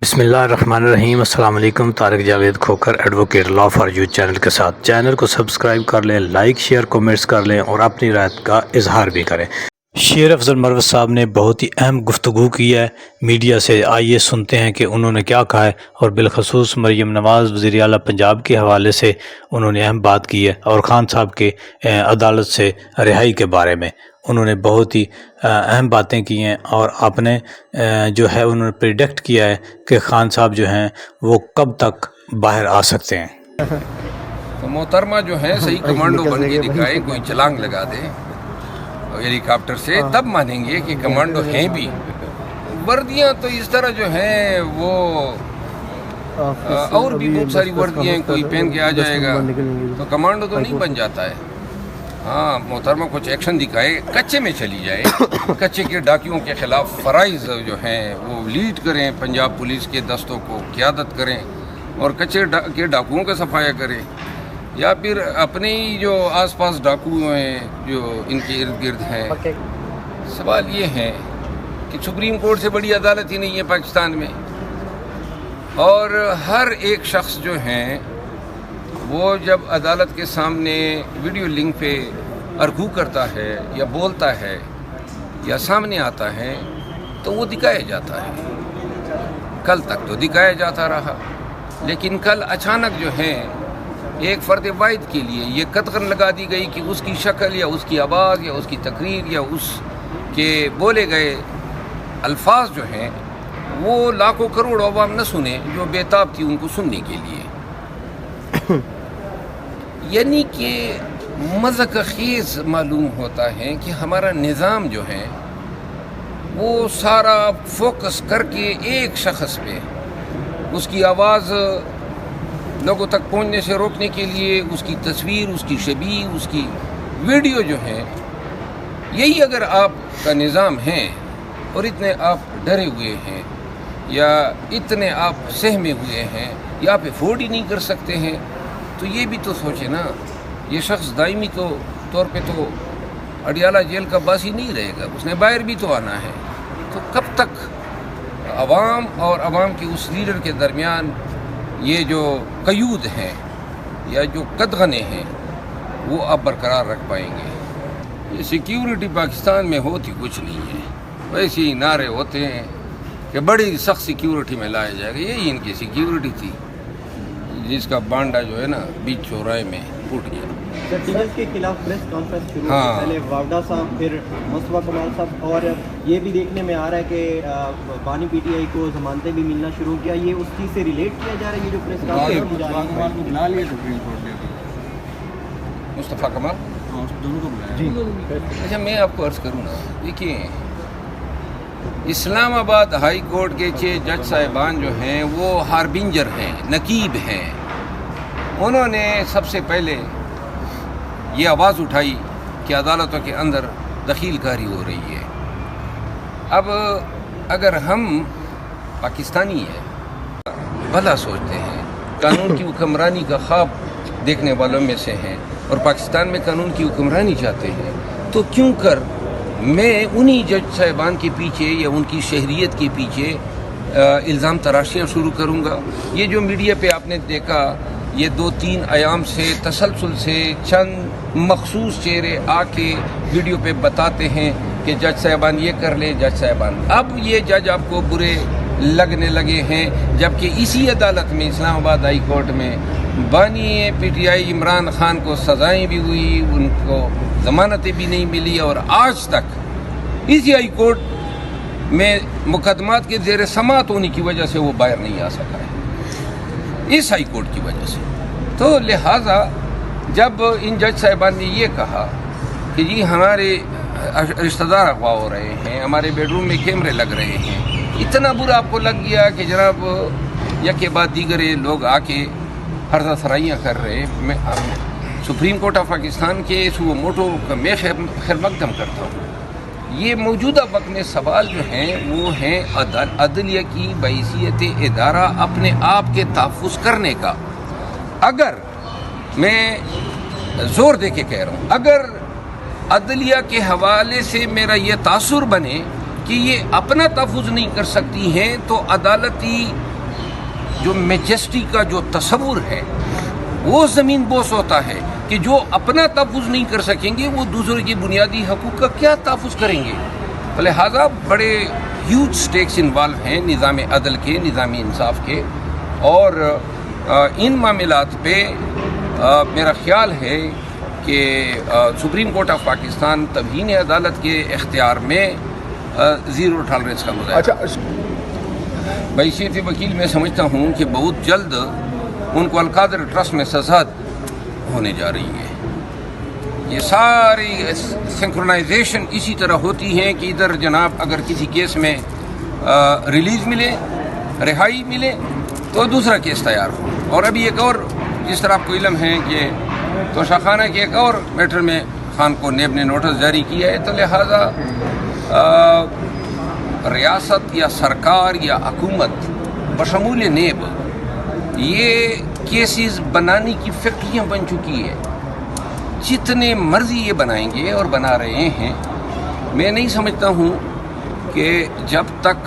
بسم اللہ الرحمن الرحیم۔ السلام علیکم۔ Tariq Javed Khokhar advocate law for you channel کے ساتھ چینل کو سبسکرائب کر لیں، لائک شیئر کومنٹس کر لیں اور اپنی رائے کا اظہار بھی کریں۔ شیر افضل مروت صاحب نے بہت ہی اہم گفتگو کی ہے میڈیا سے، آئیے سنتے ہیں کہ انہوں نے کیا کہا ہے، اور بالخصوص مریم نواز وزیر اعلیٰ پنجاب کے حوالے سے انہوں نے اہم بات کی ہے، اور خان صاحب کے عدالت سے رہائی کے بارے میں انہوں نے بہت ہی اہم باتیں کی ہیں، اور آپ نے جو ہے انہوں نے پریڈکٹ کیا ہے کہ خان صاحب جو ہیں وہ کب تک باہر آ سکتے ہیں۔ تو محترمہ جو ہے صحیح کمانڈو بن کے دکھائے، کوئی چھلانگ لگا دے ہیلی کاپٹر سے، تب مانیں گے کہ کمانڈو ہیں بھی۔ وردیاں تو اس طرح جو ہیں وہ اور بھی بہت ساری وردیاں کوئی پہن کے آ جائے گا تو کمانڈو تو نہیں بن جاتا ہے۔ ہاں محترمہ کچھ ایکشن دکھائے، کچے میں چلی جائے، کچے کے ڈاکیوں کے خلاف فرائض جو ہیں وہ لیڈ کریں، پنجاب پولیس کے دستوں کو قیادت کریں اور کچے کے ڈاکوؤں کا صفایا کریں، یا پھر اپنے ہی جو آس پاس ڈاکو ہیں جو ان کے ارد گرد ہیں۔ سوال یہ ہے کہ سپریم کورٹ سے بڑی عدالت ہی نہیں ہے پاکستان میں، اور ہر ایک شخص جو ہیں وہ جب عدالت کے سامنے ویڈیو لنک پہ ارگو کرتا ہے یا بولتا ہے یا سامنے آتا ہے تو وہ دکھایا جاتا ہے۔ کل تک تو دکھایا جاتا رہا، لیکن کل اچانک جو ہے ایک فرد واحد کے لیے یہ قطغن لگا دی گئی کہ اس کی شکل یا اس کی آواز یا اس کی تقریر یا اس کے بولے گئے الفاظ جو ہیں وہ لاکھوں کروڑ عوام نہ سنیں جو بےتاب تھی ان کو سننے کے لیے۔ یعنی کہ مذاق خیز معلوم ہوتا ہے کہ ہمارا نظام جو ہے وہ سارا فوکس کر کے ایک شخص پہ، اس کی آواز لوگوں تک پہنچنے سے روکنے کے لیے، اس کی تصویر، اس کی شبیہ، اس کی ویڈیو جو ہے، یہی اگر آپ کا نظام ہے اور اتنے آپ ڈرے ہوئے ہیں یا اتنے آپ سہمے ہوئے ہیں یا آپ افورڈ ہی نہیں کر سکتے ہیں، تو یہ بھی تو سوچیں نا، یہ شخص دائمی طور پہ تو اڈیالہ جیل کا باسی نہیں رہے گا، اس نے باہر بھی تو آنا ہے۔ تو کب تک عوام اور عوام کے اس لیڈر کے درمیان یہ جو قیود ہیں یا جو قدغنے ہیں وہ آپ برقرار رکھ پائیں گے؟ یہ سیکیورٹی پاکستان میں ہوتی کچھ نہیں ہے، ویسے ہی نعرے ہوتے ہیں کہ بڑی سخت سیکیورٹی میں لایا جائے گا، یہی ان کی سیکیورٹی تھی جس کا بانڈا جو ہے نا بیچ چوراہے میں ٹوٹ گیا۔ ٹیچرز کے خلاف پریس کانفرنس شروع ہونے سے پہلے واوڈا صاحب، پھر مصطفیٰ کمال صاحب، اور یہ بھی دیکھنے میں آ رہا ہے کہ بانی پی ٹی آئی کو ضمانتیں بھی ملنا شروع کیا، یہ اس چیز سے ریلیٹ کیا جا رہا ہے؟ یہ جو پریس کانفرنس کو بنا لیا سپریم کورٹ نے مصطفیٰ کمال دونوں کو بلایا۔ اچھا میں آپ کو عرض کروں نا، دیکھیے اسلام آباد ہائی کورٹ کے 6 جج صاحبان جو ہیں وہ ہاربنجر ہیں، نقیب ہیں، انہوں نے سب سے پہلے یہ آواز اٹھائی کہ عدالتوں کے اندر دخیل کاری ہو رہی ہے۔ اب اگر ہم پاکستانی ہیں، بھلا سوچتے ہیں، قانون کی حکمرانی کا خواب دیکھنے والوں میں سے ہیں اور پاکستان میں قانون کی حکمرانی چاہتے ہیں، تو کیوں کر میں انہی جج صاحبان کے پیچھے یا ان کی شہریت کے پیچھے الزام تراشیاں شروع کروں گا؟ یہ جو میڈیا پہ آپ نے دیکھا، یہ 2-3 ایام سے تسلسل سے چند مخصوص چہرے آ کے ویڈیو پہ بتاتے ہیں کہ جج صاحبان یہ کر لیں، جج صاحبان، اب یہ جج آپ کو برے لگنے لگے ہیں، جبکہ اسی عدالت میں اسلام آباد ہائی کورٹ میں بانی P T I Imran Khan کو سزائیں بھی ہوئی، ان کو ضمانتیں بھی نہیں ملی، اور آج تک اسی ہائی کورٹ میں مقدمات کے زیر سماعت ہونے کی وجہ سے وہ باہر نہیں آ سکا ہے، اس ہائی کورٹ کی وجہ سے۔ تو لہٰذا جب ان جج صاحبان نے یہ کہا کہ جی ہمارے رشتہ دار اغوا ہو رہے ہیں، ہمارے بیڈ روم میں کیمرے لگ رہے ہیں، اتنا برا آپ کو لگ گیا کہ جناب یک بعد دیگر لوگ آ کے حرزہ سرائیاں کر رہے ہیں۔ سپریم کورٹ آف پاکستان کے سو موٹو کا میں خیر مقدم کرتا ہوں۔ یہ موجودہ وقت میں سوال جو ہیں وہ ہیں عدلیہ کی بحیثیت ادارہ اپنے آپ کے تحفظ کرنے کا۔ اگر میں زور دے کے کہہ رہا ہوں، اگر عدلیہ کے حوالے سے میرا یہ تاثر بنے کہ یہ اپنا تحفظ نہیں کر سکتی ہیں، تو عدالتی جو میجسٹی کا جو تصور ہے وہ زمین بوس ہوتا ہے کہ جو اپنا تحفظ نہیں کر سکیں گے وہ دوسرے کے بنیادی حقوق کا کیا تحفظ کریں گے. لہٰذا بڑے ہیوج سٹیکس انوالو ہیں نظام عدل کے، نظام انصاف کے، اور ان معاملات پہ میرا خیال ہے کہ سپریم کورٹ آف پاکستان توہین عدالت کے اختیار میں زیرو ٹالرنس کا مظاہرہ. بحیثیت وکیل میں سمجھتا ہوں کہ بہت جلد ان کو القادر ٹرسٹ میں سزا ہونے جا رہی ہے. یہ ساری سنکرونائزیشن اسی طرح ہوتی ہے کہ ادھر جناب اگر کسی کیس میں ریلیز ملے، رہائی ملے، تو دوسرا کیس تیار ہو. اور ابھی ایک اور، جس طرح آپ کو علم ہے کہ توشہ خانہ کے ایک اور میٹر میں خان کو نیب نے نوٹس جاری کیا ہے، تو لہٰذا ریاست یا سرکار یا حکومت بشمول نیب یہ کیسز بنانے کی فیکٹریاں بن چکی ہے. جتنے مرضی یہ بنائیں گے اور بنا رہے ہیں. میں نہیں سمجھتا ہوں کہ جب تک